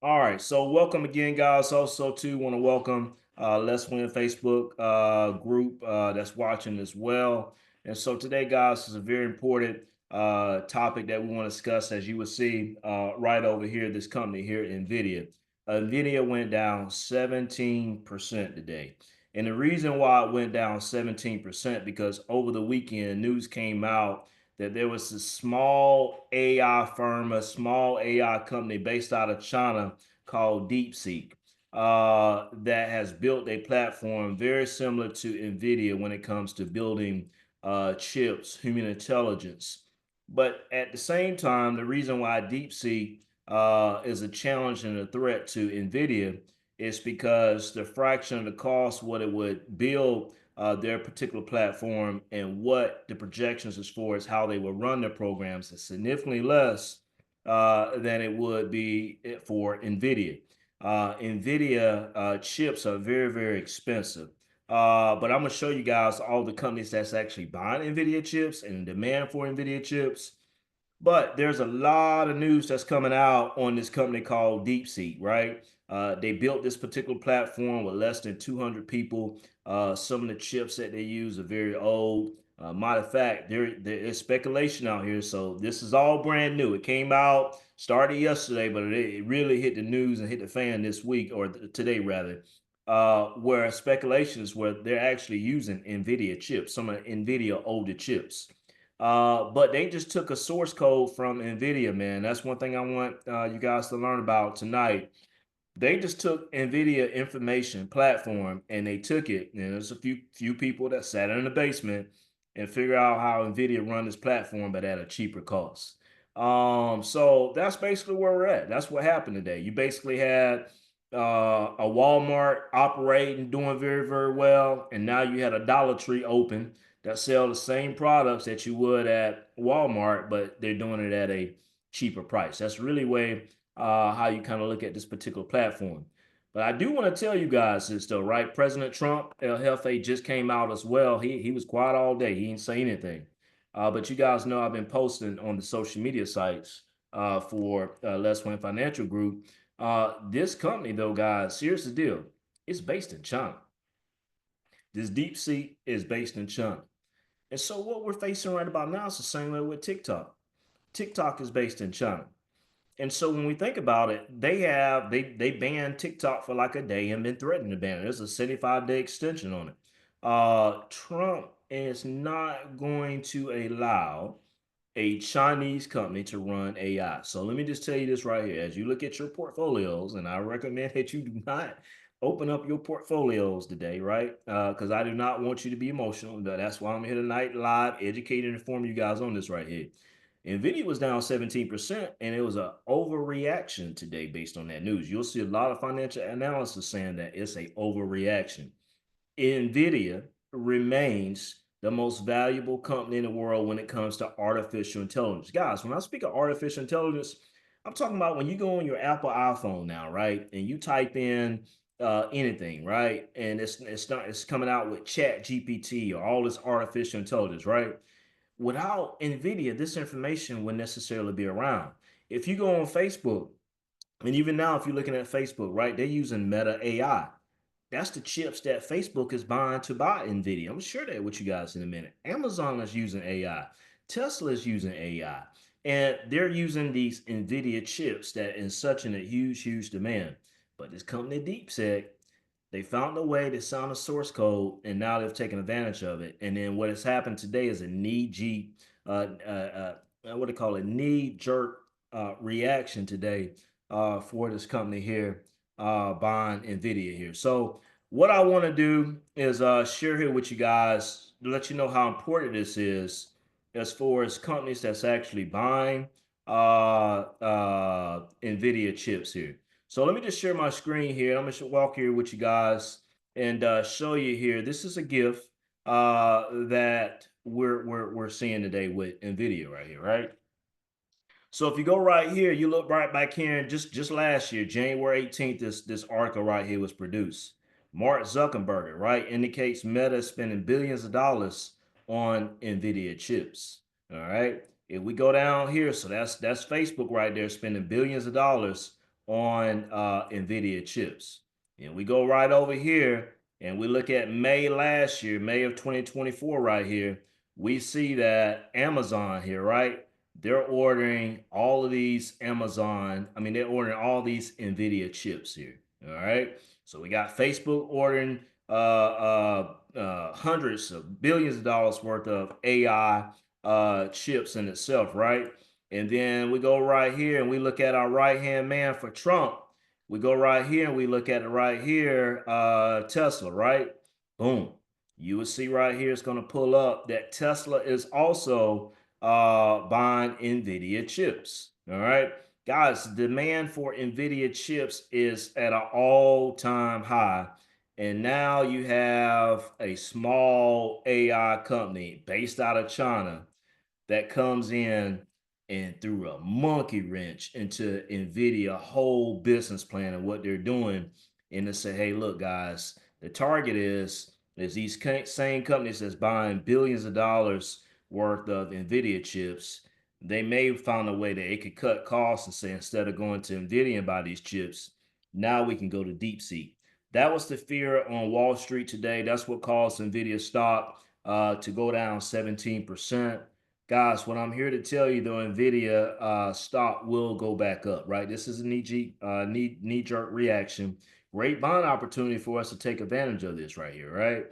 All right, so welcome again, guys. Also, too, want to welcome Let's Win Facebook group that's watching as well. And so today, guys, is a very important topic that we want to discuss. As you will see right over here, this company here, Nvidia. Nvidia went down 17% today, and the reason why it went down 17% because over the weekend, news came out that there was a small AI firm, a small AI company based out of China called DeepSeek that has built a platform very similar to NVIDIA when it comes to building chips, human intelligence. But at the same time, the reason why DeepSeek is a challenge and a threat to NVIDIA is because the fraction of the cost, what it would build their particular platform and what the projections is for is how they will run their programs is significantly less than it would be for NVIDIA. NVIDIA chips are very, very expensive. But I'm going to show you guys all the companies that's actually buying NVIDIA chips and demand for NVIDIA chips. But there's a lot of news that's coming out on this company called DeepSeek, right? They built this particular platform with less than 200 people. Some of the chips that they use are very old. Matter of fact, there is speculation out here. So this is all brand new. It came out, started yesterday, but it really hit the news and hit the fan this week, or today rather, where speculation is where they're actually using NVIDIA chips, some of NVIDIA older chips. But they just took a source code from NVIDIA, man. That's one thing I want you guys to learn about tonight. They just took NVIDIA information platform and they took it. And there's a few people that sat in the basement and figure out how NVIDIA run this platform, but at a cheaper cost. So that's basically where we're at. That's what happened today. You basically had a Walmart operating, doing very, very well, and now you had a Dollar Tree open that sell the same products that you would at Walmart, but they're doing it at a cheaper price. That's really way how you kind of look at this particular platform. But I do want to tell you guys this though, right? President Trump, El Jefe, just came out as well. He was quiet all day. He didn't say anything. But you guys know I've been posting on the social media sites for Let's Win Financial Group. This company, though, guys, here's the deal: it's based in China. This DeepSeek is based in China. And so what we're facing right about now is the same way with TikTok. TikTok is based in China. And so when we think about it, they banned TikTok for like a day and been threatening to ban it. There's a 75-day extension on it. Trump is not going to allow a Chinese company to run AI. So let me just tell you this right here. As you look at your portfolios, and I recommend that you do not open up your portfolios today, right? Because I do not want you to be emotional. That's why I'm here tonight, live, educate and inform you guys on this right here. Nvidia was down 17%, and it was an overreaction today based on that news. You'll see a lot of financial analysis saying that it's a overreaction. Nvidia remains the most valuable company in the world when it comes to artificial intelligence. Guys, when I speak of artificial intelligence, I'm talking about when you go on your Apple iPhone now, right? And you type in anything, right? And it's coming out with Chat GPT or all this artificial intelligence, right? Without Nvidia, this information wouldn't necessarily be around. If you go on Facebook, and even now, if you're looking at Facebook, right, they're using Meta AI. That's the chips that Facebook is buying to buy Nvidia. I'm gonna share that with you guys in a minute. Amazon is using AI. Tesla is using AI. And they're using these Nvidia chips that in such a huge, huge demand. But this company DeepSeek, they found a way to sound a source code, and now they've taken advantage of it. And then what has happened today is a what do they call it, knee jerk reaction today for this company here buying Nvidia here. So what I want to do is share here with you guys to let you know how important this is as far as companies that's actually buying Nvidia chips here. So let me just share my screen here. I'm gonna walk here with you guys and show you here. This is a GIF that we're seeing today with Nvidia right here, right? So if you go right here, you look right back here, and just last year, January 18th, this article right here was produced. Mark Zuckerberg, right, indicates Meta is spending billions of dollars on Nvidia chips. All right. If we go down here, so that's Facebook right there spending billions of dollars on Nvidia chips. And we go right over here and we look at May last year, May of 2024, right here. We see that Amazon here, right? They're ordering all of these they're ordering all these Nvidia chips here. All right. So we got Facebook ordering hundreds of billions of dollars worth of AI chips in itself, right? And then we go right here and we look at our right hand man for Trump. We go right here and we look at it right here, Tesla, right? Boom. You will see right here, it's going to pull up that Tesla is also buying NVIDIA chips. All right. Guys, demand for NVIDIA chips is at an all time high. And now you have a small AI company based out of China that comes in and threw a monkey wrench into Nvidia whole business plan and what they're doing. And they say, hey, look, guys, the target is these same companies that's buying billions of dollars worth of Nvidia chips. They may find a way that it could cut costs and say instead of going to Nvidia and buy these chips, now we can go to DeepSeek. That was the fear on Wall Street today. That's what caused Nvidia stock to go down 17%. Guys, what I'm here to tell you, though, Nvidia stock will go back up, right? This is a knee-jerk reaction. Great buying opportunity for us to take advantage of this right here, right?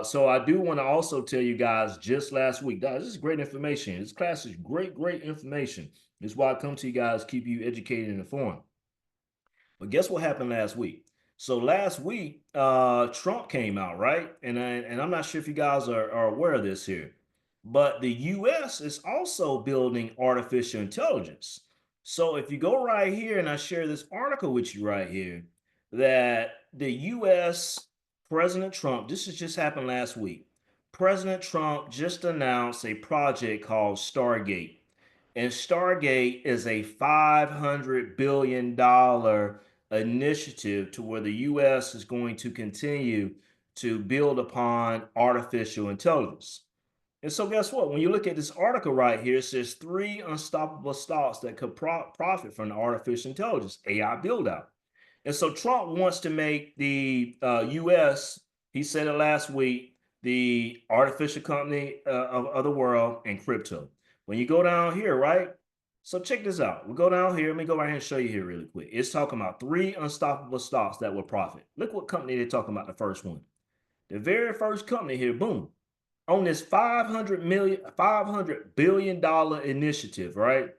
So I do want to also tell you guys just last week, guys, this is great information. This class is great information. This is why I come to you guys, keep you educated and informed. But guess what happened last week? So last week, Trump came out, right? And I'm not sure if you guys are aware of this here, but the U.S. is also building artificial intelligence. So if you go right here, and I share this article with you right here, that the U.S. President Trump, this has just happened last week. President Trump just announced a project called Stargate. And Stargate is a $500 billion initiative to where the US is going to continue to build upon artificial intelligence. And so, guess what? When you look at this article right here, it says three unstoppable stocks that could profit from the artificial intelligence AI build out. And so Trump wants to make the U.S., he said it last week, the artificial company of the world and crypto. When you go down here, right? So check this out. We go down here. Let me go right here and show you here really quick. It's talking about three unstoppable stocks that will profit. Look what company they're talking about, the first one. The very first company here, boom, on this $500 billion initiative, right?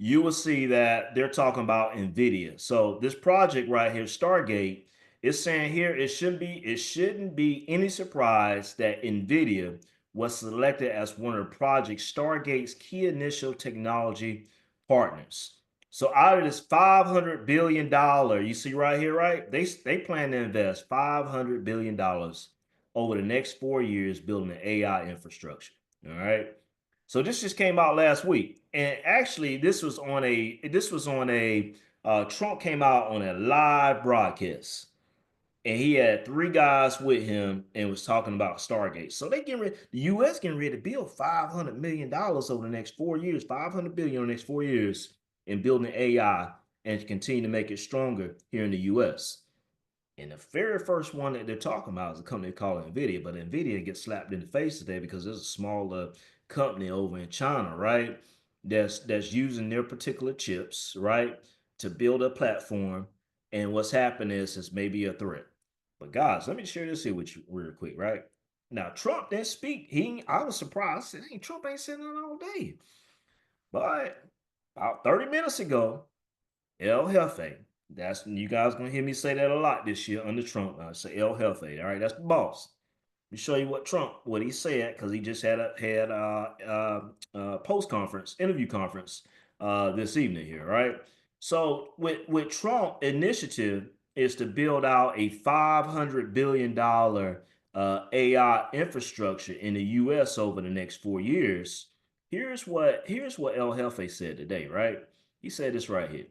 You will see that they're talking about Nvidia. So this project right here, Stargate, is saying here it shouldn't be any surprise that Nvidia was selected as one of the project Stargate's key initial technology partners. So out of this $500 billion, you see right here, right? They plan to invest $500 billion over the next 4 years building an AI infrastructure. All right. So this just came out last week, and actually, this was on a Trump came out on a live broadcast, and he had three guys with him and was talking about Stargate. So the U.S. getting ready to build $500 million over the next 4 years, 500 billion over the next 4 years, in building AI and continue to make it stronger here in the U.S. And the very first one that they're talking about is a company called Nvidia, but Nvidia gets slapped in the face today because there's a smaller company over in China, right? That's using their particular chips, right, to build a platform. And what's happened is maybe a threat. But guys, let me share this here with you real quick, right? Now Trump didn't speak. I was surprised. I said, hey, Trump ain't saying that all day. But about 30 minutes ago, El Jefe. That's you guys gonna hear me say that a lot this year under Trump. I say El Jefe. All right, that's the boss. Let me show you what he said because he just had a post conference interview conference this evening here. Right. So with Trump initiative is to build out a $500 billion AI infrastructure in the U.S. over the next 4 years. Here's what El Jefe said today. Right. He said this right here.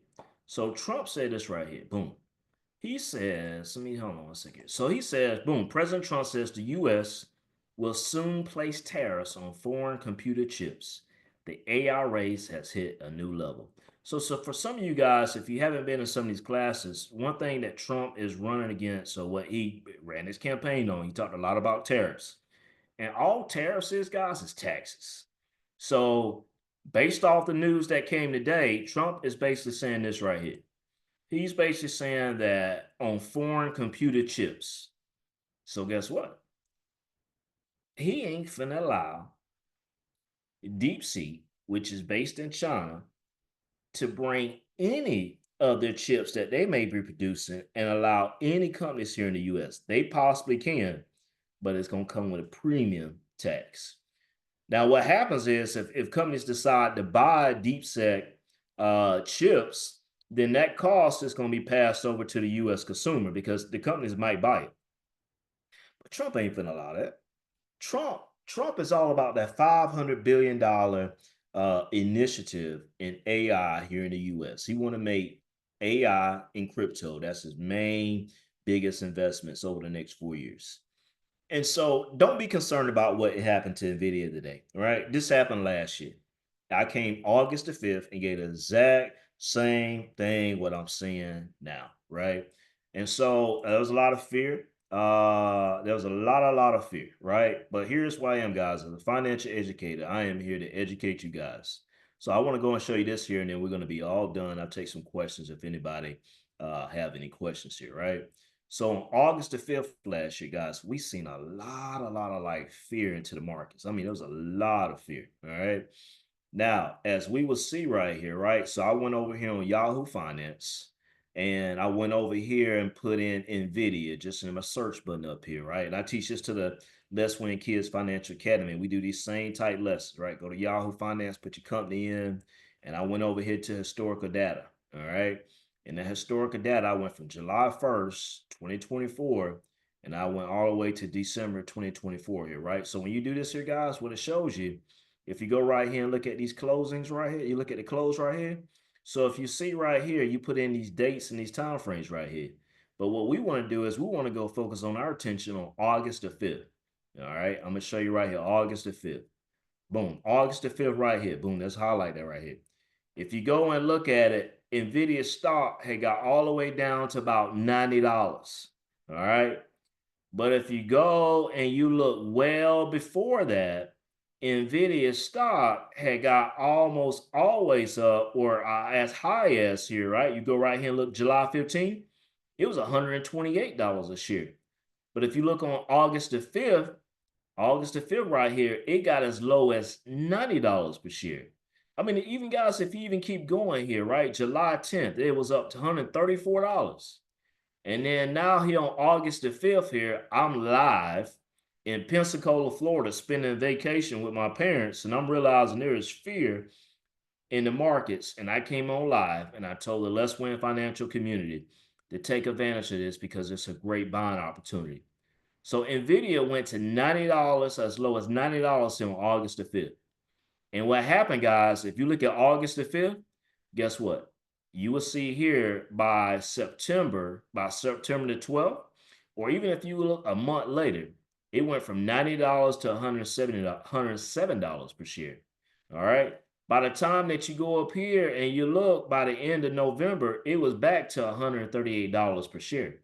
So Trump said this right here. Boom. He says, let me hold on one second. So he says, boom, President Trump says the US will soon place tariffs on foreign computer chips. The AI race has hit a new level. So for some of you guys, if you haven't been in some of these classes, one thing that Trump is running against, so what he ran his campaign on, he talked a lot about tariffs. And all tariffs is, guys, is taxes. So based off the news that came today, Trump is basically saying this right here. He's basically saying that on foreign computer chips. So guess what? He ain't finna allow DeepSeek, which is based in China, to bring any of their chips that they may be producing and allow any companies here in the US. They possibly can, but it's going to come with a premium tax. Now, what happens is if companies decide to buy DeepSeek chips, then that cost is going to be passed over to the US consumer because the companies might buy it. But Trump ain't finna allow that. Trump is all about that $500 billion initiative in AI here in the US. He want to make AI and crypto. That's his main biggest investments over the next 4 years. And so don't be concerned about what happened to Nvidia today. All right. This happened last year. I came August the 5th and gave the exact same thing what I'm seeing now. Right. And so there was a lot of fear. There was a lot of fear, right? But here's why I am, guys. As a financial educator, I am here to educate you guys. So I want to go and show you this here, and then we're going to be all done. I'll take some questions if anybody have any questions here, right? So on August the 5th last year, guys, we seen a lot of like fear into the markets. I mean, there was a lot of fear. All right. Now, as we will see right here, right? So I went over here on Yahoo Finance and I went over here and put in Nvidia just in my search button up here, right? And I teach this to the Let's Win Kids Financial Academy. We do these same type lessons, right? Go to Yahoo Finance, put your company in, and I went over here to historical data, all right? And the historical data, I went from July 1st, 2024, and I went all the way to December 2024 here, right? So when you do this here, guys, what it shows you, if you go right here and look at these closings right here, you look at the close right here. So if you see right here, you put in these dates and these time frames right here. But what we want to do is we want to go focus on our attention on August the 5th. All right, I'm going to show you right here, August the 5th. Boom, August the 5th right here. Boom, let's highlight that right here. If you go and look at it, Nvidia stock had got all the way down to about $90. All right. But if you go and you look well before that, Nvidia stock had got almost always up or as high as here, right? You go right here and look July 15th, it was $128 a share. But if you look on August the 5th right here, it got as low as $90 per share. I mean, even guys, if you even keep going here, right? July 10th, it was up to $134. And then now here on August the 5th here, I'm live in Pensacola, Florida, spending vacation with my parents, and I'm realizing there is fear in the markets. And I came on live and I told the Let's Win financial community to take advantage of this because it's a great buying opportunity. So Nvidia went to $90, as low as $90 on August the 5th. And what happened, guys, if you look at August the 5th, guess what? You will see here by September the 12th, or even if you look a month later, it went from $90 to $107 per share. All right. By the time that you go up here and you look by the end of November, it was back to $138 per share.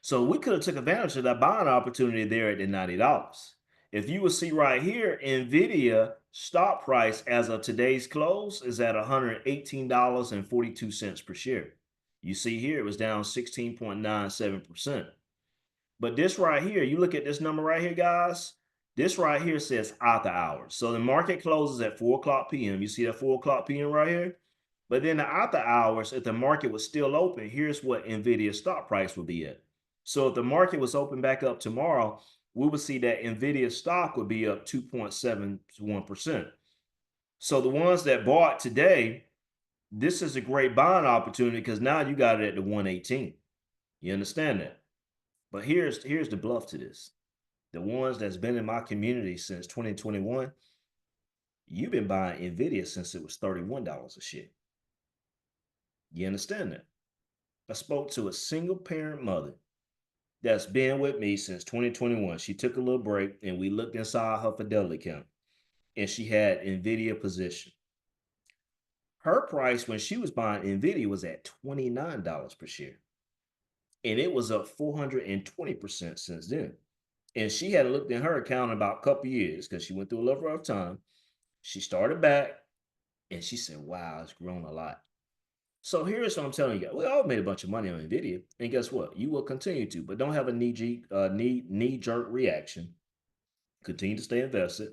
So we could have took advantage of that buying opportunity there at the $90. If you will see right here, Nvidia stock price as of today's close is at $118.42 per share. You see here, it was down 16.97%. But this right here, you look at this number right here, guys. This right here says after hours. So the market closes at 4 o'clock p.m. You see that 4 o'clock p.m. right here? But then the after hours, if the market was still open, here's what Nvidia stock price would be at. So if the market was open back up tomorrow, we would see that Nvidia stock would be up 2.71%. So the ones that bought today, this is a great buying opportunity because now you got it at the 118. You understand that? But here's the bluff to this. The ones that's been in my community since 2021, you've been buying Nvidia since it was $31 a share. You understand that? I spoke to a single parent mother that's been with me since 2021. She took a little break and we looked inside her Fidelity account and she had Nvidia position. Her price when she was buying Nvidia was at $29 per share, and it was up 420% since then. And she hadn't looked in her account in about a couple years because she went through a little rough time. She started back and she said, wow, it's grown a lot. So here's what I'm telling you. We all made a bunch of money on Nvidia, and guess what? You will continue to, but don't have a knee jerk reaction. Continue to stay invested.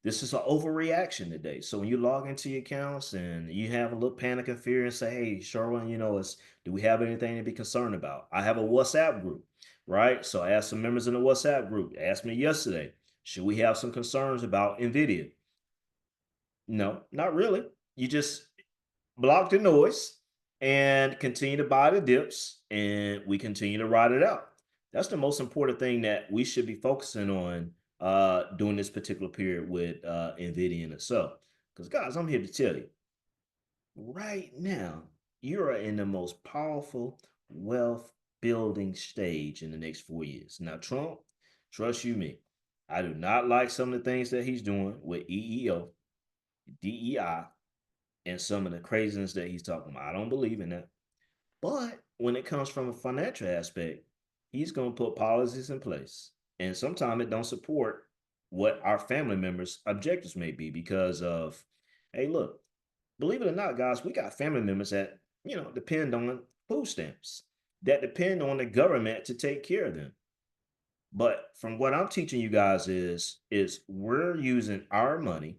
This is an overreaction today. So when you log into your accounts and you have a little panic and fear and say, "Hey, Sherwin, do we have anything to be concerned about?" I have a WhatsApp group, right? So I asked some members in the WhatsApp group. They asked me yesterday, should we have some concerns about Nvidia? No, not really. You just block the noise and continue to buy the dips, and we continue to ride it out. That's the most important thing that we should be focusing on during this particular period with Nvidia in itself. Because guys, I'm here to tell you right now, you are in the most powerful wealth building stage in the next 4 years. Now, Trump, trust you me, I do not like some of the things that he's doing with EEO, DEI, and some of the craziness that he's talking about. I don't believe in that. But when it comes from a financial aspect, he's going to put policies in place. And sometimes it don't support what our family members' objectives may be because of, hey, look, believe it or not, guys, we got family members that, depend on food stamps, that depend on the government to take care of them. But from what I'm teaching you guys is we're using our money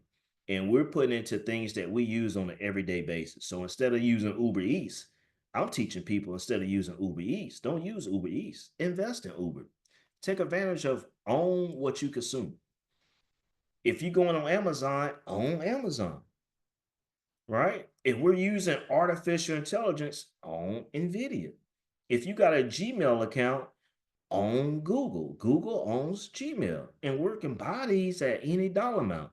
and we're putting into things that we use on an everyday basis. So instead of using Uber Eats, I'm teaching people instead of using Uber Eats, don't use Uber Eats. Invest in Uber. Take advantage of own what you consume. If you're going on Amazon, own Amazon, right? If we're using artificial intelligence, own Nvidia. If you got a Gmail account, own Google. Google owns Gmail, and we can buy these at any dollar amount.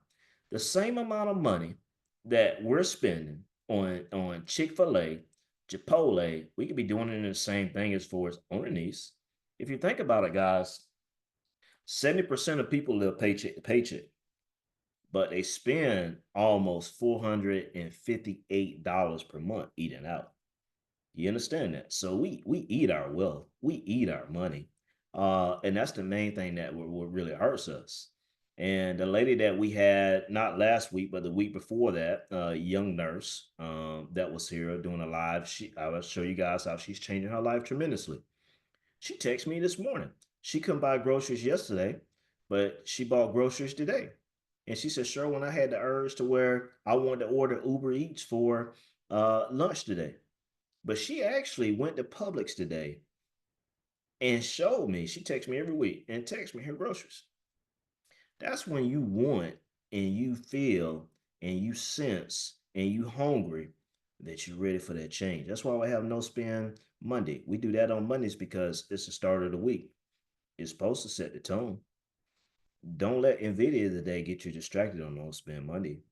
The same amount of money that we're spending on Chick-fil-A, Chipotle, we could be doing it in the same thing as far as on these. If you think about it, guys, 70% of people live paycheck to paycheck, but they spend almost $458 per month eating out. You understand that? So we eat our wealth, we eat our money, and that's the main thing that what really hurts us. And the lady that we had not last week, but the week before that, young nurse that was here doing a live. I will show you guys how she's changing her life tremendously. She texted me this morning. She couldn't buy groceries yesterday, but she bought groceries today. And she said, "Sure, when I had the urge to where I wanted to order Uber Eats for lunch today." But she actually went to Publix today and showed me. She texts me every week and texts me her groceries. That's when you want and you feel and you sense and you hungry that you're ready for that change. That's why we have no spend Monday. We do that on Mondays because it's the start of the week. It's supposed to set the tone. Don't let Nvidia today get you distracted on no spend Monday.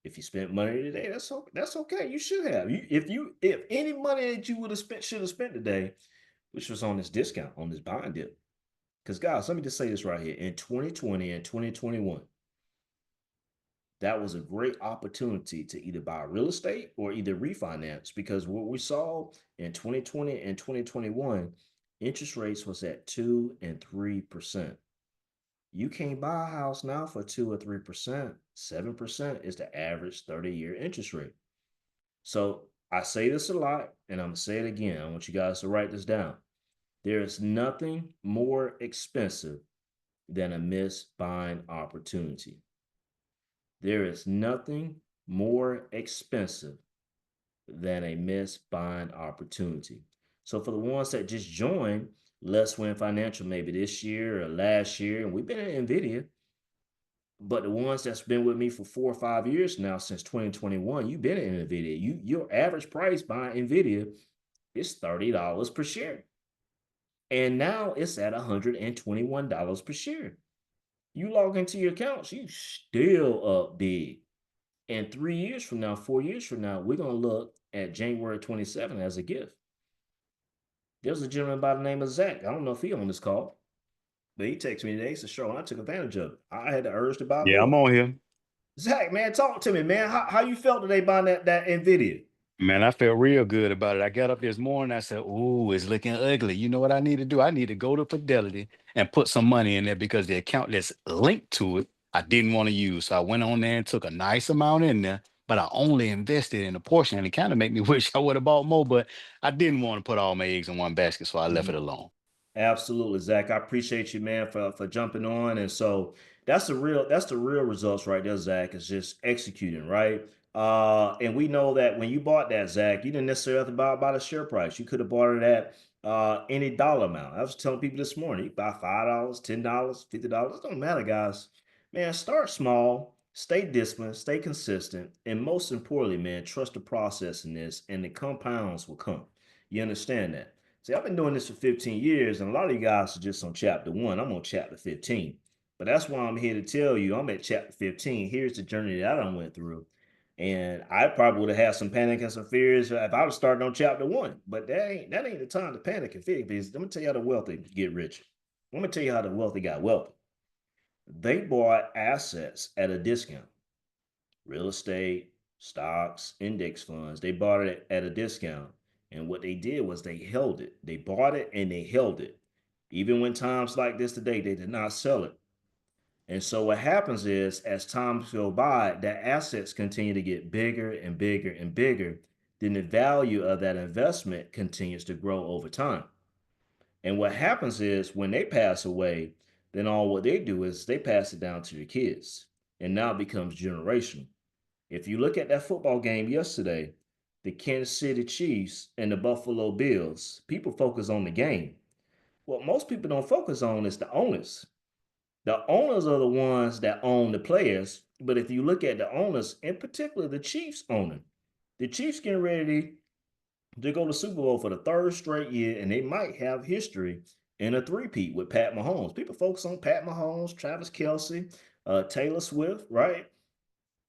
If you spent money today, that's okay. You should have. If any money that you would have spent should have spent today, which was on this discount, on this buying dip. Because guys, let me just say this right here. In 2020 and 2021, that was a great opportunity to either buy real estate or either refinance. Because what we saw in 2020 and 2021, interest rates was at 2 and 3%. You can't buy a house now for 2 or 3%. 7% is the average 30-year interest rate. So I say this a lot, and I'm gonna say it again. I want you guys to write this down. There is nothing more expensive than a missed buying opportunity. There is nothing more expensive than a missed buying opportunity. So for the ones that just joined Let's Win Financial, maybe this year or last year, and we've been in Nvidia, but the ones that's been with me for 4 or 5 years now, since 2021, you've been in Nvidia. Your average price buying Nvidia is $30 per share. And now it's at $121 per share. You log into your accounts, you still up big. And 3 years from now, 4 years from now, we're going to look at January 27 as a gift. There's a gentleman by the name of Zach. I don't know if he on this call, but he texted me today. He said, "Sure, I took advantage of it. I had the urge to buy Yeah, I'm more." on here. Zach, man, talk to me, man. How you felt today buying that Nvidia? Man, I felt real good about it. I got up this morning. I said, "Ooh, it's looking ugly." You know what I need to do? I need to go to Fidelity and put some money in there because the account that's linked to it, I didn't want to use. So I went on there and took a nice amount in there, but I only invested in a portion, and it kind of made me wish I would have bought more. But I didn't want to put all my eggs in one basket, so I left it alone. Absolutely, Zach. I appreciate you, man, for jumping on. And so that's the real results right there, Zach, is just executing, right? And we know that when you bought that, Zach, you didn't necessarily have to buy by the share price. You could have bought it at any dollar amount. I was telling people this morning, you buy $5, $10, $50. It don't matter, guys. Man, start small, stay disciplined, stay consistent, and most importantly, man, trust the process in this, and the compounds will come. You understand that? See, I've been doing this for 15 years, and a lot of you guys are just on chapter one. I'm on chapter 15. But that's why I'm here to tell you I'm at chapter 15. Here's the journey that I done went through. And I probably would have had some panic and some fears if I would started on chapter one. But that ain't the time to panic and fear, because let me tell you how the wealthy get rich. Let me tell you how the wealthy got wealthy. They bought assets at a discount. Real estate, stocks, index funds. They bought it at a discount. And what they did was they held it. They bought it and they held it. Even when times like this today, they did not sell it. And so what happens is as times go by, the assets continue to get bigger and bigger and bigger. Then the value of that investment continues to grow over time. And what happens is when they pass away, then all what they do is they pass it down to the kids. And now it becomes generational. If you look at that football game yesterday, the Kansas City Chiefs and the Buffalo Bills, people focus on the game. What most people don't focus on is the owners. The owners are the ones that own the players. But if you look at the owners, in particular the Chiefs owner, the Chiefs getting ready to go to Super Bowl for the third straight year, and they might have history in a three-peat with Pat Mahomes. People focus on Pat Mahomes, Travis Kelsey, Taylor Swift, right?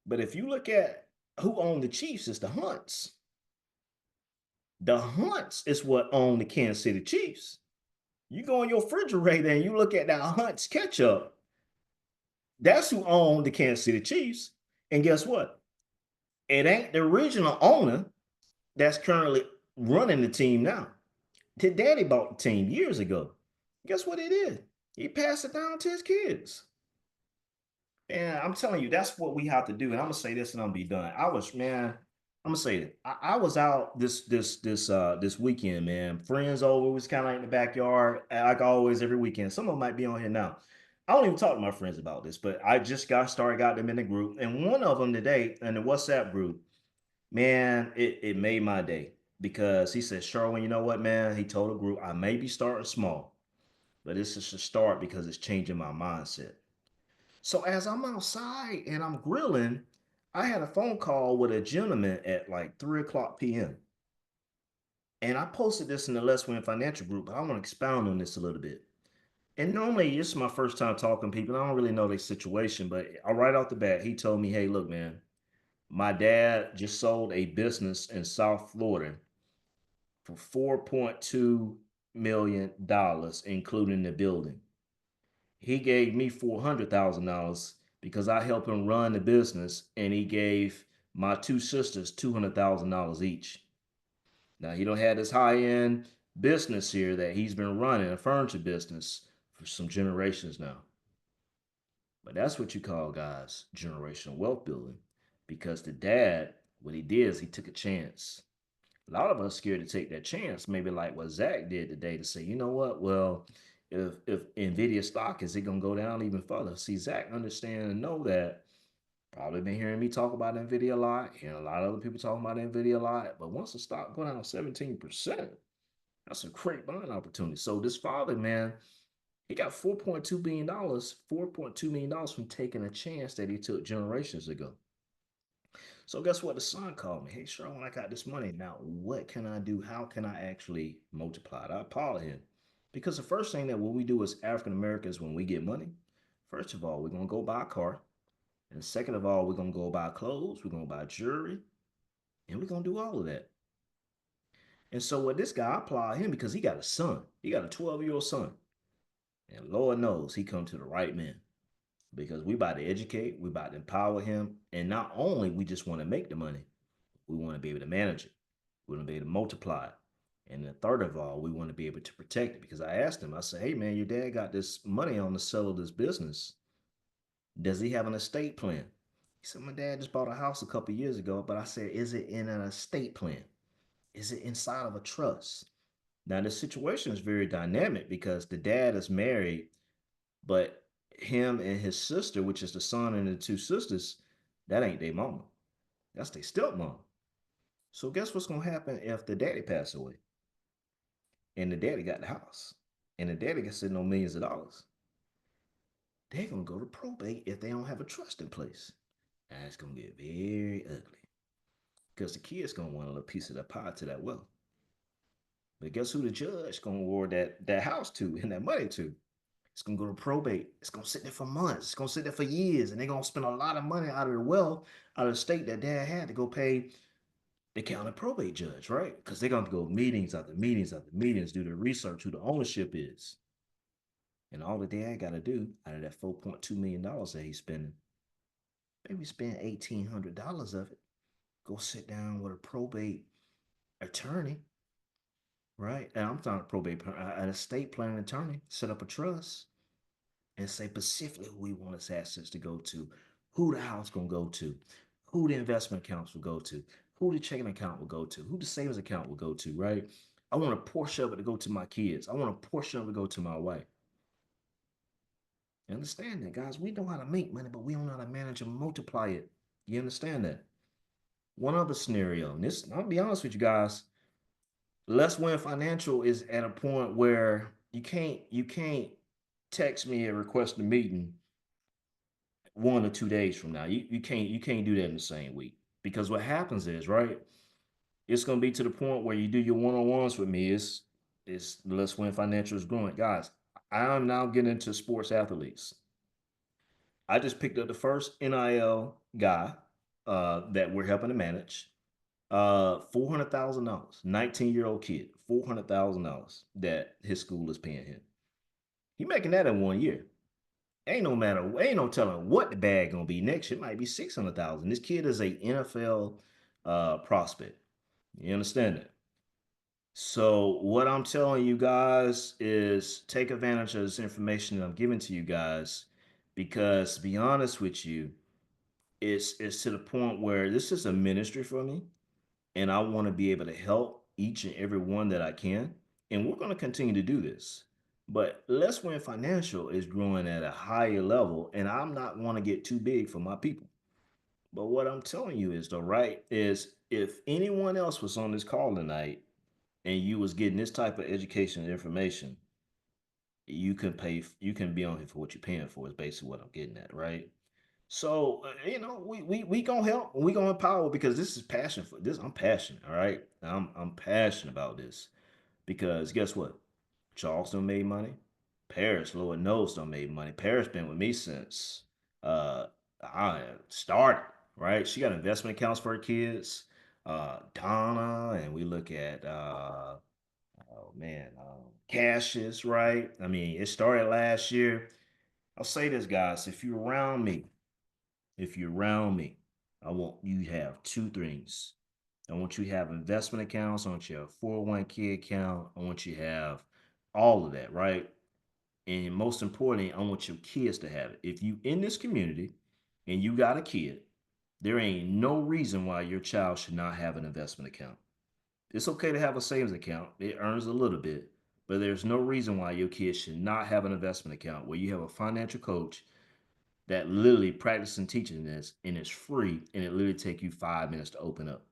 But if you look at who owned the Chiefs, it's the Hunts. The Hunts is what own the Kansas City Chiefs. You go in your refrigerator and you look at that Hunts ketchup. That's who owned the Kansas City Chiefs. And guess what? It ain't the original owner that's currently running the team now. His daddy bought the team years ago. Guess what he did? He passed it down to his kids. And I'm telling you, that's what we have to do. And I'm gonna say this and I'm gonna be done. I'm gonna say it. I was out this weekend, man. Friends over, was kind of in the backyard, like always every weekend. Some of them might be on here now. I don't even talk to my friends about this, but I just got them in the group. And one of them today in the WhatsApp group, man, it made my day because he said, Sherwin, you know what, man? He told the group, I may be starting small, but this is a start because it's changing my mindset. So as I'm outside and I'm grilling, I had a phone call with a gentleman at like 3 o'clock p.m. And I posted this in the Let's Win Financial group, but I want to expound on this a little bit. And normally, this is my first time talking to people. I don't really know their situation, but right off the bat, he told me, hey, look, man, my dad just sold a business in South Florida for $4.2 million, including the building. He gave me $400,000 because I helped him run the business, and he gave my two sisters $200,000 each. Now he don't have this high end business here that he's been running, a furniture business for some generations now. But that's what you call, guys, generational wealth building. Because the dad, what he did is he took a chance. A lot of us scared to take that chance, maybe like what Zach did today, to say, you know what, well, if Nvidia stock is it gonna go down even further? See, Zach understand and know that. Probably been hearing me talk about Nvidia a lot, hearing a lot of other people talking about Nvidia a lot. But once the stock go down 17%, that's a great buying opportunity. So this father, man, he got $4.2 billion, $4.2 million from taking a chance that he took generations ago. So guess what? The son called me. Hey, Sharon, I got this money. Now, what can I do? How can I actually multiply it? I applaud him. Because the first thing that what we do as African Americans when we get money, first of all, we're gonna go buy a car. And second of all, we're gonna go buy clothes, we're gonna buy jewelry, and we're gonna do all of that. And so what this guy, I applaud him because he got a son. He got a 12-year-old son. And Lord knows he come to the right man. because we about to educate, we about to empower him, and not only we just want to make the money, we want to be able to manage it. We want to be able to multiply it. And the third of all, we want to be able to protect it. Because I asked him, I said, hey man, your dad got this money on the sale of this business. Does he have an estate plan? He said, my dad just bought a house a couple years ago, but I said, is it in an estate plan? Is it inside of a trust? Now, the situation is very dynamic because the dad is married, but him and his sister, which is the son and the two sisters, that ain't their mama. That's their stepmom. So guess what's gonna happen if the daddy pass away and the daddy got the house and the daddy got sitting on millions of dollars? They're gonna go to probate if they don't have a trust in place. And it's gonna get very ugly because the kid's gonna want a little piece of the pie to that wealth. But guess who the judge gonna award that house to and that money to? It's gonna go to probate. It's gonna sit there for months. It's gonna sit there for years, and they're gonna spend a lot of money out of the wealth, out of the state that dad had to go pay the county probate judge, right? Because they're gonna go meetings after meetings after meetings, do the research who the ownership is, and all the dad got to do out of that $4.2 million that he's spending, maybe spend $1,800 of it. Go sit down with a probate attorney, right? And I'm talking probate, an estate planning attorney, set up a trust and say specifically who we want his assets to go to, who the house gonna go to, who the investment accounts will go to, who the checking account will go to, who the savings account will go to, right? I want a portion of it to go to my kids. I want a portion of it to go to my wife. You understand that, guys? We know how to make money, but we don't know how to manage and multiply it. You understand that? One other scenario, and this, I'll be honest with you guys, Let's Win Financial is at a point where you can't text me and request a meeting 1 or 2 days from now. You can't do that in the same week. Because what happens is, right, it's gonna be to the point where you do your one-on-ones with me. It's Let's Win Financial is growing. Guys, I am now getting into sports athletes. I just picked up the first NIL guy that we're helping to manage. $400,000, 19-year-old kid, $400,000 that his school is paying him. He making that in 1 year. Ain't no telling what the bag gonna be next year. It might be 600,000. This kid is a NFL prospect. You understand that? So what I'm telling you guys is take advantage of this information that I'm giving to you guys, because to be honest with you, it's to the point where this is a ministry for me, and I want to be able to help each and every one that I can. And we're going to continue to do this. But Let's Win Financial is growing at a higher level, and I'm not want to get too big for my people. But what I'm telling you is, though, right, is if anyone else was on this call tonight and you was getting this type of education and information, you can be on here for what you're paying for, is basically what I'm getting at, right? So we gonna help, we gonna empower, because this is passion for this. I'm passionate, all right. I'm passionate about this because guess what? Charles done made money. Paris, Lord knows, done made money. Paris been with me since uh I started. Right, she got investment accounts for her kids. Donna, and we look at oh man, Cassius. Right, I mean it started last year. I'll say this, guys: if you're around me, I want you to have two things. I want you to have investment accounts. I want you to have 401k account. I want you to have all of that, right? And most importantly, I want your kids to have it. If you in this community and you got a kid, there ain't no reason why your child should not have an investment account. It's okay to have a savings account. It earns a little bit, but there's no reason why your kid should not have an investment account where you have a financial coach that literally practicing teaching this, and it's free, and it literally take you 5 minutes to open up.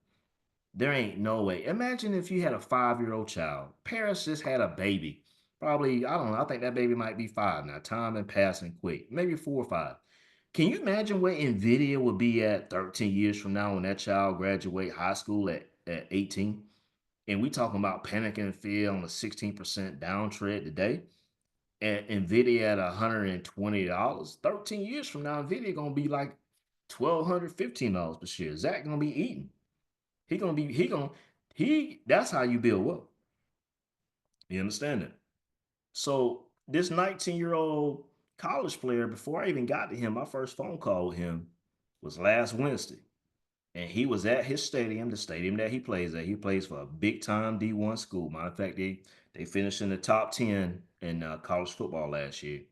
There ain't no way. Imagine if you had a 5-year-old child. Parents just had a baby. Probably, I don't know. I think that baby might be 5 now. Time and passing quick. Maybe 4 or 5. Can you imagine where Nvidia would be at 13 years from now when that child graduate high school at 18? And we talking about panic and fear on a 16% downtrend today. And Nvidia at $120. 13 years from now, Nvidia gonna be like 1,200, $15 per share. Zach gonna be eating. He that's how you build wealth. You understand that? So this 19-year-old college player, before I even got to him, my first phone call with him was last Wednesday. And he was at his stadium, the stadium that he plays at. He plays for a big time D1 school. Matter of fact, they finished in the top 10 in college football last year.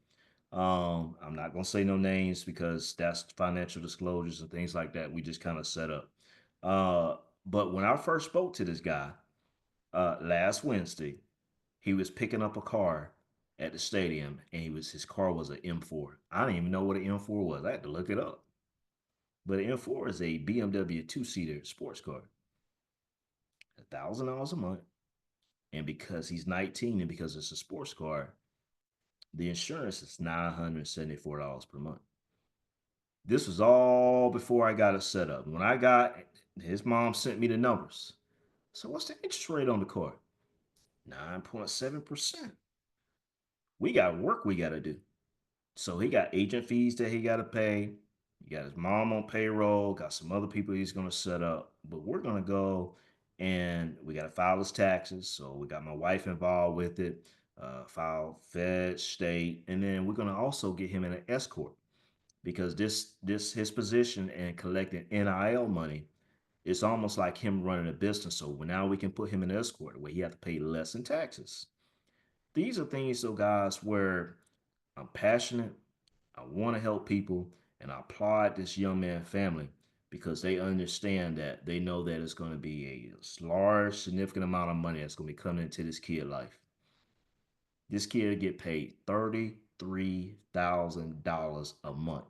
I'm not gonna say no names because that's financial disclosures and things like that. We just kind of set up. Uh, but when I first spoke to this guy last Wednesday, he was picking up a car at the stadium, and his car was an M4. I didn't even know what an M4 was. I had to look it up. But an M4 is a BMW two-seater sports car, $1,000 a month. And because he's 19 and because it's a sports car, the insurance is $974 per month. This was all before I got it set up. When I got his mom sent me the numbers. So what's the interest rate on the car? 9.7%. We got work we got to do. So he got agent fees that he got to pay. He got his mom on payroll, got some other people he's going to set up. But we're going to go and we got to file his taxes. So we got my wife involved with it, file fed, state. And then we're going to also get him in an escort because this his position in collecting NIL money, it's almost like him running a business. So now we can put him in an escort where he have to pay less in taxes. These are things, so guys, where I'm passionate. I want to help people, and I applaud this young man family because they understand that they know that it's going to be a large, significant amount of money that's going to be coming into this kid life. This kid get paid $33,000 a month.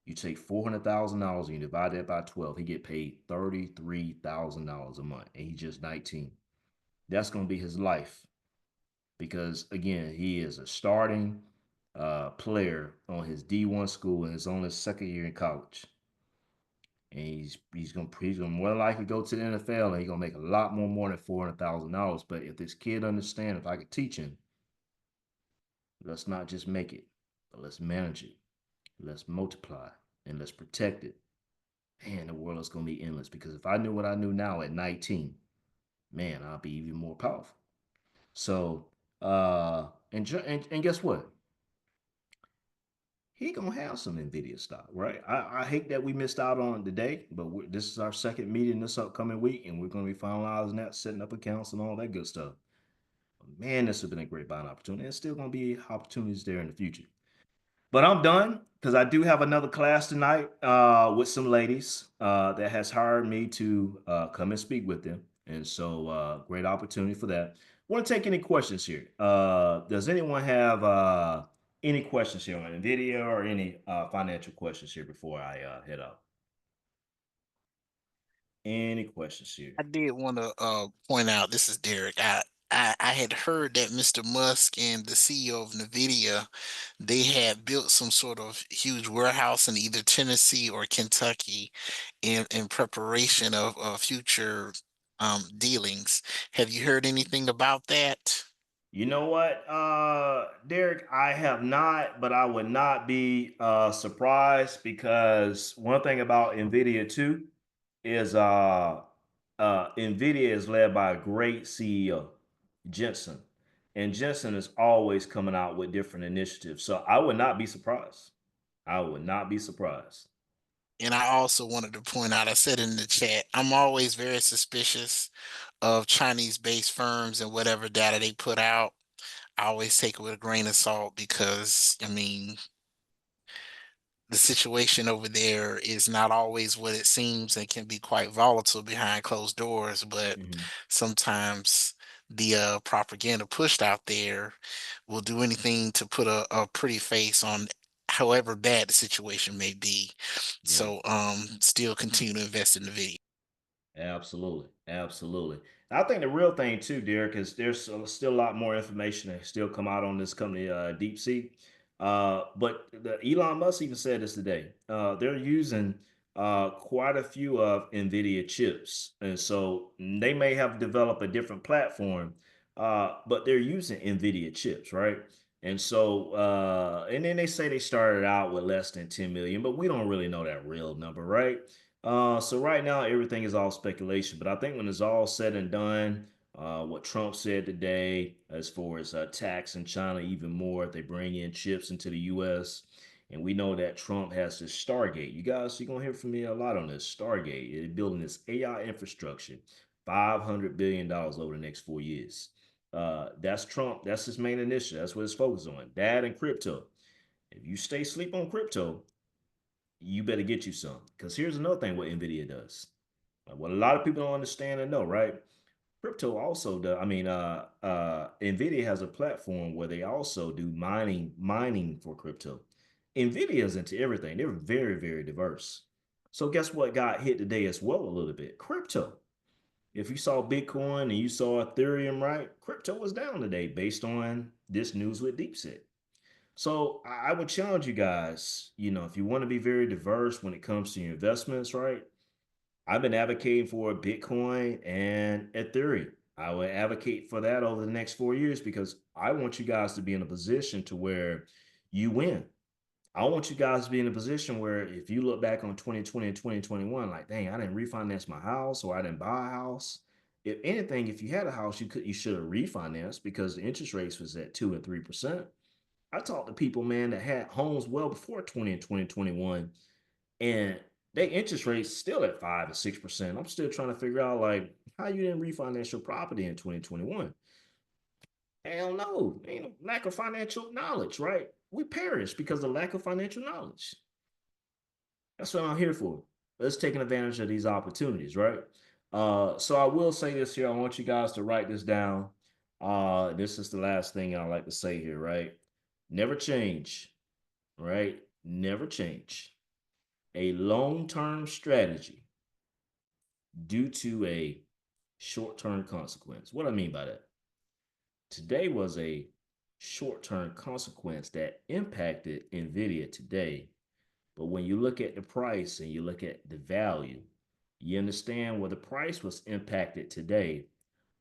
You take $400,000 and you divide that by 12, he get paid $33,000 a month, and he's just 19. That's going to be his life because again, he is a starting player on his D1 school and is on his second year in college. And he's gonna more than likely go to the NFL and he's gonna make a lot more than $400,000. But if this kid understand, if I could teach him, let's not just make it, but let's manage it, let's multiply, and let's protect it. Man, the world is gonna be endless. Because if I knew what I knew now at 19, man, I'll be even more powerful. So, and guess what? He gonna have some Nvidia stock, right? I hate that we missed out on it today, but this is our second meeting this upcoming week, and we're gonna be finalizing that, setting up accounts, and all that good stuff. But man, this has been a great buying opportunity. There's still gonna be opportunities there in the future. But I'm done because I do have another class tonight with some ladies that has hired me to come and speak with them. And so, great opportunity for that. Want to take any questions here? Does anyone have any questions here on NVIDIA or any financial questions here before I head out? Any questions here? I did want to point out, this is Derek. I had heard that Mr. Musk and the CEO of Nvidia, they had built some sort of huge warehouse in either Tennessee or Kentucky in preparation of future dealings. Have you heard anything about that? You know what, Derek? I have not, but I would not be surprised because one thing about Nvidia too is Nvidia is led by a great CEO, Jensen, and Jensen is always coming out with different initiatives. So I would not be surprised. I would not be surprised. And I also wanted to point out, I said in the chat, I'm always very suspicious of Chinese-based firms and whatever data they put out. I always take it with a grain of salt because, I mean, the situation over there is not always what it seems and can be quite volatile behind closed doors. But Mhm. sometimes the propaganda pushed out there will do anything to put a pretty face on however bad the situation may be. Yeah. So still continue to invest in the video. Absolutely, absolutely. I think the real thing too, Derek, is there's still a lot more information that still come out on this company, DeepSeek. But Elon Musk even said this today. They're using quite a few of Nvidia chips, and so they may have developed a different platform, but they're using Nvidia chips, right? And so, and then they say they started out with less than 10 million, but we don't really know that real number, right? So right now everything is all speculation, but I think when it's all said and done, what Trump said today as far as taxing China even more if they bring in chips into the U.S. And we know that Trump has this Stargate. You guys, you're gonna hear from me a lot on this Stargate. They're building this AI infrastructure, $500 billion over the next 4 years. That's Trump. That's his main initiative. That's what it's focused on. That and crypto. If you stay asleep on crypto, you better get you some. Because here's another thing what Nvidia does. What a lot of people don't understand and know, right? Crypto also does. I mean, Nvidia has a platform where they also do mining for crypto. Nvidia is into everything. They're very, very diverse. So guess what got hit today as well a little bit? Crypto. If you saw Bitcoin and you saw Ethereum, right? Crypto was down today based on this news with DeepSeek. So I would challenge you guys, if you want to be very diverse when it comes to your investments, right? I've been advocating for Bitcoin and Ethereum. I would advocate for that over the next 4 years because I want you guys to be in a position to where you win. I want you guys to be in a position where if you look back on 2020 and 2021, like, dang, I didn't refinance my house or I didn't buy a house. If anything, if you had a house, you should have refinanced because the interest rates was at 2 and 3%. I talked to people, man, that had homes well before 20 and 2021 and they interest rates still at 5 or 6%. I'm still trying to figure out like how you didn't refinance your property in 2021. Hell no, ain't no lack of financial knowledge, right? We perish because of lack of financial knowledge. That's what I'm here for. Let's taking advantage of these opportunities, right? So I will say this here. I want you guys to write this down. This is the last thing I like to say here, right? Never change, right? Never change. A long-term strategy due to a short-term consequence. What I mean by that? Today was a short-term consequence that impacted Nvidia today. But when you look at the price and you look at the value, you understand where the price was impacted today.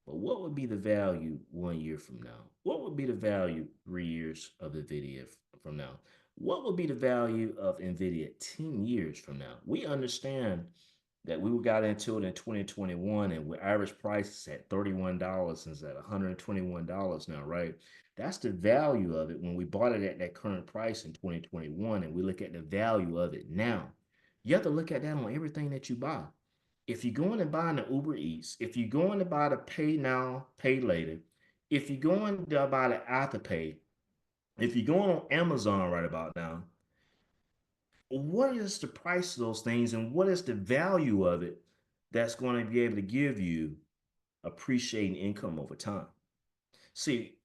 But what would be the value 1 year from now? What would be the value 3 years of Nvidia from now? What would be the value of Nvidia 10 years from now? We understand that we got into it in 2021 and with average prices at $31 and it's at $121 now, right? That's the value of it when we bought it at that current price in 2021 and we look at the value of it now. You have to look at that on everything that you buy. If you're going to buy the Uber Eats, if you're going to buy the pay now, pay later, if you're going to buy the afterpay, if you're going on Amazon right about now, what is the price of those things and what is the value of it that's going to be able to give you appreciating income over time? See,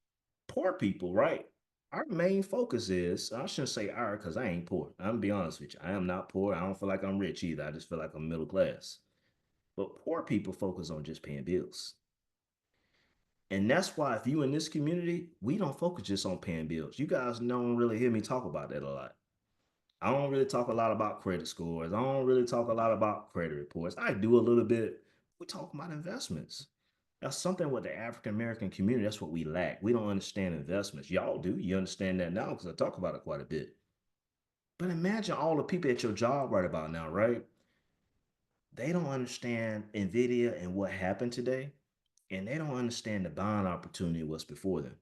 poor people, right? Our main focus is, I shouldn't say our because I ain't poor. I'm gonna be honest with you. I am not poor. I don't feel like I'm rich either. I just feel like I'm middle class. But poor people focus on just paying bills. And that's why if you in this community, we don't focus just on paying bills. You guys don't really hear me talk about that a lot. I don't really talk a lot about credit scores. I don't really talk a lot about credit reports. I do a little bit. We talk about investments. That's something with the African American community. That's what we lack. We don't understand investments. Y'all do. You understand that now because I talk about it quite a bit. But imagine all the people at your job right about now, right? They don't understand Nvidia and what happened today, and they don't understand the buying opportunity what's before them.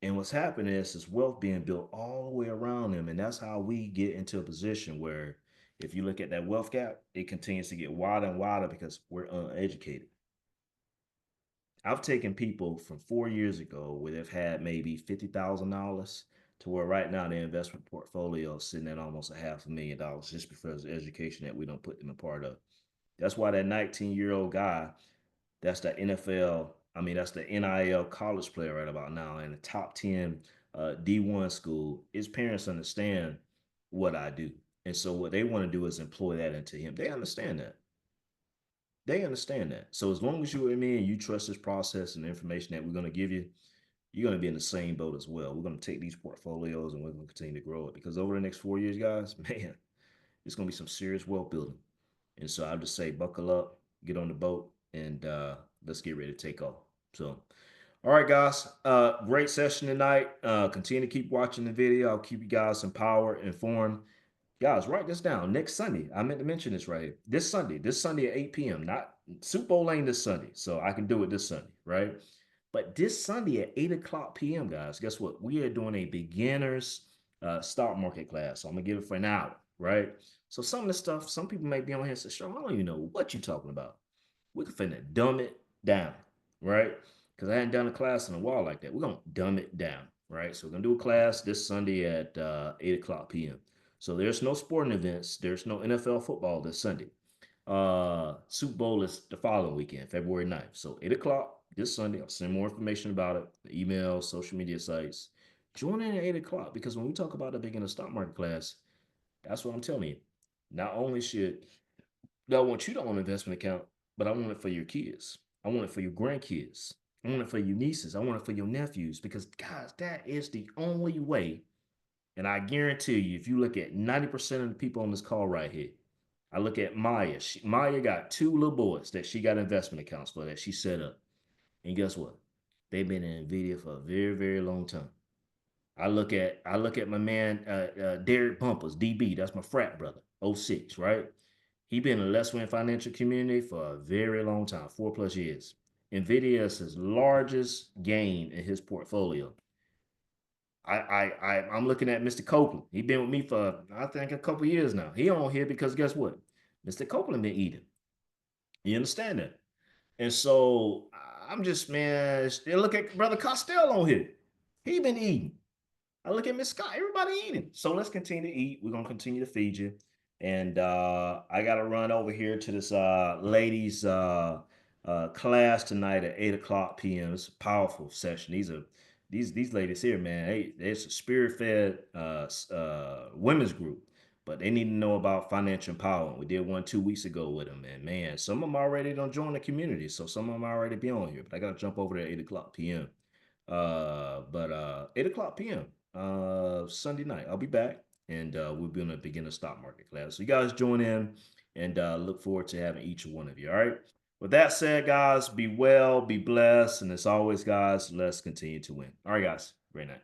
And what's happening is wealth being built all the way around them. And that's how we get into a position where if you look at that wealth gap, it continues to get wider and wider because we're uneducated. I've taken people from 4 years ago where they've had maybe $50,000 to where right now their investment portfolio is sitting at almost $500,000 just because of the education that we don't put them a part of. That's why that 19-year-old guy, that's the NFL. I mean, that's the NIL college player right about now in the top 10 D1 school. His parents understand what I do. And so what they want to do is employ that into him. They understand that. They understand that. So as long as you're with me and you trust this process and the information that we're going to give you, you're going to be in the same boat as well. We're going to take these portfolios and we're going to continue to grow it because over the next 4 years, guys, man, it's going to be some serious wealth building. And so I'll just say, buckle up, get on the boat, and let's get ready to take off. So, all right, guys, great session tonight. Continue to keep watching the video. I'll keep you guys empowered, informed. Guys, write this down. Next Sunday, I meant to mention this right here. This Sunday at 8 p.m. Not Super Bowl ain't this Sunday, so I can do it this Sunday, right? But this Sunday at 8 o'clock p.m., guys, guess what? We are doing a beginner's stock market class. So I'm gonna give it for an hour, right? So some of the stuff, some people may be on here and say, "Sure, I don't even know what you're talking about." We're finna dumb it down, right? Because I hadn't done a class in a while like that. We're gonna dumb it down, right? So we're gonna do a class this Sunday at 8 o'clock p.m. So there's no sporting events. There's no NFL football this Sunday. Super Bowl is the following weekend, February 9th. So 8 o'clock this Sunday. I'll send more information about it, the email, social media sites. Join in at 8 o'clock because when we talk about the beginner stock market class, that's what I'm telling you. Not only should I want you to own an investment account, but I want it for your kids. I want it for your grandkids. I want it for your nieces. I want it for your nephews because, guys, that is the only way. And I guarantee you, if you look at 90% of the people on this call right here, I look at Maya. Maya got two little boys that she got investment accounts for that she set up. And guess what? They've been in Nvidia for a very, very long time. I look at my man Derek Bumpers, DB. That's my frat brother, '06, right? He been in the Let's Win financial community for a very long time, 4+ years. Nvidia is his largest gain in his portfolio. I'm looking at Mr. Copeland. He been with me for I think a couple years now. He on here because guess what? Mr. Copeland been eating. You understand that? And so I'm just man. Still look at brother Costello on here. He been eating. I look at Miss Scott. Everybody eating. So let's continue to eat. We're gonna continue to feed you. And I gotta run over here to this ladies class tonight at 8 o'clock p.m. It's a powerful session. These ladies here, man. Hey, it's a spirit fed women's group, but they need to know about financial empowerment. We did one 2 weeks ago with them, and man, some of them already don't join the community, so some of them already be on here. But I gotta jump over there at 8 o'clock p.m. But 8 o'clock p.m. Sunday night. I'll be back and we'll be on a beginner stock market class. So you guys join in and look forward to having each one of you. All right. With that said, guys, be well, be blessed. And as always, guys, let's continue to win. All right, guys. Great night.